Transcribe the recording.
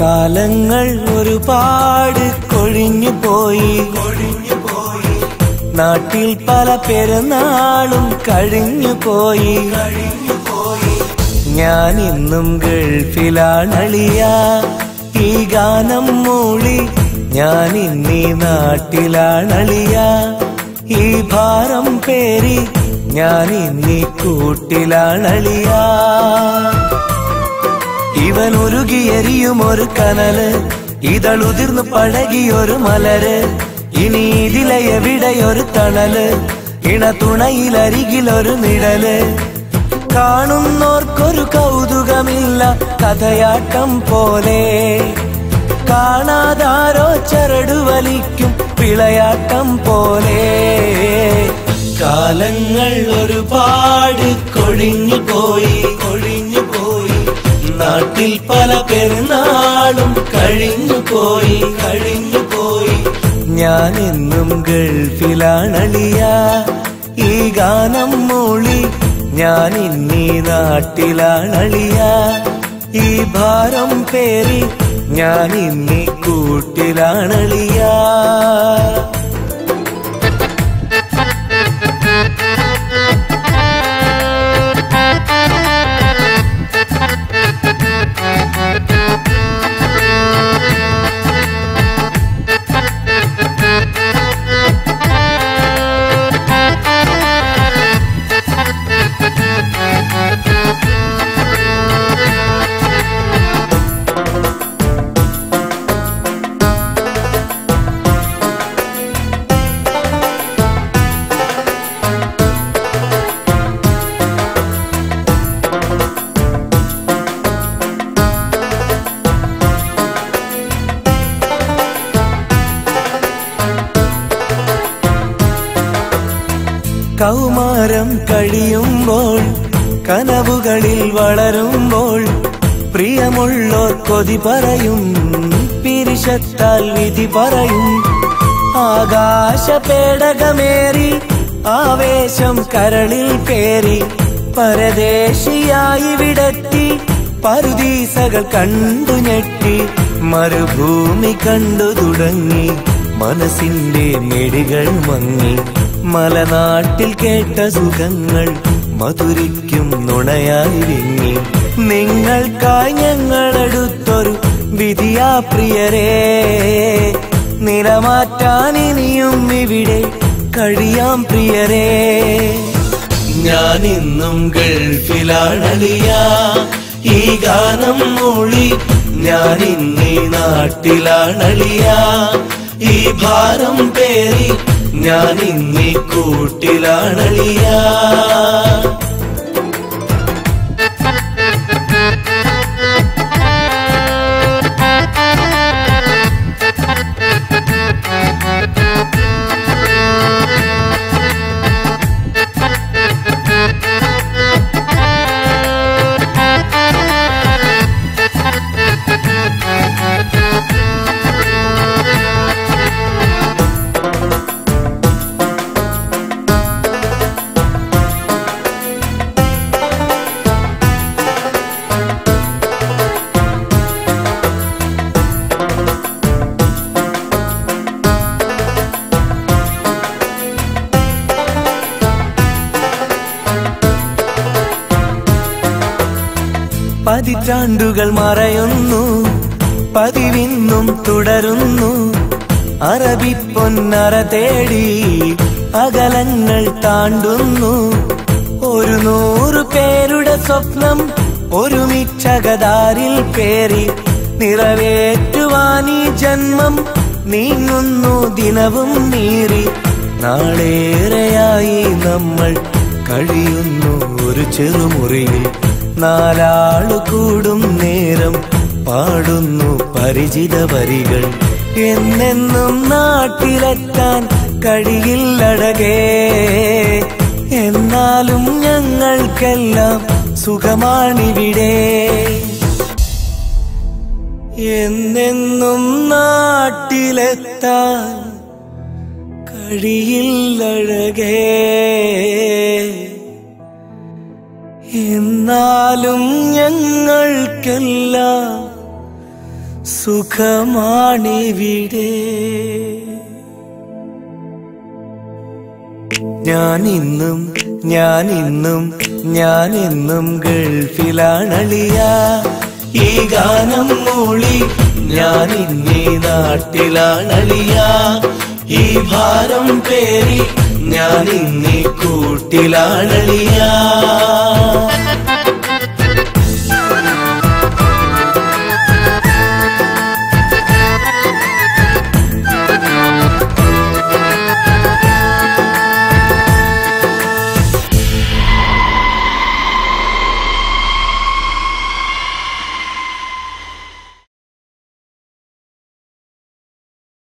കാലങ്ങൾ ഒരുപാട് കൊഴിഞ്ഞു പോയി നാട്ടിൽ പല പെരുന്നാളും കഴിഞ്ഞു പോയി ഞാൻ ഇന്നും ഗൾഫിലാണളിയ ഈ ഗാനം മൂളി ഞാൻ ഇന്നീ നാട്ടിലാണളിയ ഈ ഭാരം പേരി ഞാൻ ഇന്നീ കൂട്ടിലാണളിയ ഇവൻ ഉരുകിയെരിയും ഒരു കനല് ഇതളുതിർന്നു പഴകിയൊരു മലര് ഇനി ഇതിലെ എവിടെയൊരു തണല് ഇണതുണയിലരികിലൊരു നിഴല് കാണുന്നോർക്കൊരു കൗതുകമില്ല കഥയാട്ടം പോലെ കാണാതാരോ ചരടുവലിക്കും വിളയാട്ടം പോലെ കാലങ്ങൾ ഒരുപാട് കൊഴിഞ്ഞു പോയി നാട്ടിൽ പല പെരുന്നാളും കഴിഞ്ഞു പോയി ഞാൻ എന്നും ഗൾഫിലാണളിയ ഈ ഗാനം മൂളി ഞാൻ ഇന്നീ നാട്ടിലാണളിയ ഈ ഭാരം പേരി ഞാൻ ഇന്നീ കൂട്ടിലാണളിയ കൗമാരം കഴിയുമ്പോൾ കനവുകളിൽ വളരുമ്പോൾ പ്രിയമുള്ളോർ കൊതി പറയും പിരിശത്താൽ വിധി പറയും ആകാശ പേടകമേറി ആവേശം കരളിൽ പേറി പരദേശിയായി വിടത്തി പറുദീസകൾ കണ്ടു ഞെട്ടി മരുഭൂമി കണ്ടു തുടങ്ങി മനസ്സിന്റെ മെടികൾ മങ്ങി മലനാട്ടിൽ കേട്ട സുഖങ്ങൾ മധുരിക്കും നുണയായി വിങ്ങി നിങ്ങൾക്കായി ഞങ്ങളെടുത്തൊരു വിധിയാ പ്രിയരേ നിലമാറ്റാൻ ഇനിയും ഇവിടെ കഴിയാം പ്രിയരേ ഞാൻ ഇന്നും ഗൾഫിലാണളിയ ഈ ഗാനം മൂളി ഞാൻ ഇന്നീ നാട്ടിലാണളിയ ഈ ഭാരം പേരി ഞാൻ ഇന്നീ കൂട്ടിലാണളിയ പതിറ്റാണ്ടുകൾ മറയുന്നു പതിവിന്നും തുടരുന്നു അറബി പൊന്നറ തേടി അകലങ്ങൾ താണ്ടുന്നു 100 പേരുടെ സ്വപ്നം ഒരുമിച്ചകതാരിൽ പേറി നിറവേറ്റുവാനീ ജന്മം നീങ്ങുന്നു ദിനവും നീറി നാളേറെയായി നമ്മൾ കഴിയുന്നു ഒരു ചെറുമുറിയിൽ 4 ആളു കൂടും നേരം പാടുന്നു പരിചിത വരികൾ എന്നെന്നും നാട്ടിലെത്താൻ കഴിയില്ലഴകേ എന്നാലും ഞങ്ങൾക്കെല്ലാം സുഖമാണിവിടെ. എന്നെന്നും നാട്ടിലെത്താൻ കഴിയില്ലഴകേ, എന്നാലും ഞങ്ങൾക്കെല്ലാം സുഖമാണിവിടെ. ഞാനെന്നും ഗൾഫിലാണളിയ. ഈ ഗാനം മൂളി ഞാനിന്നീ നാട്ടിലാണളിയ. ഈ ഭാരം പേരി ഞാനിന്നീ കൂട്ടിലാണളിയ.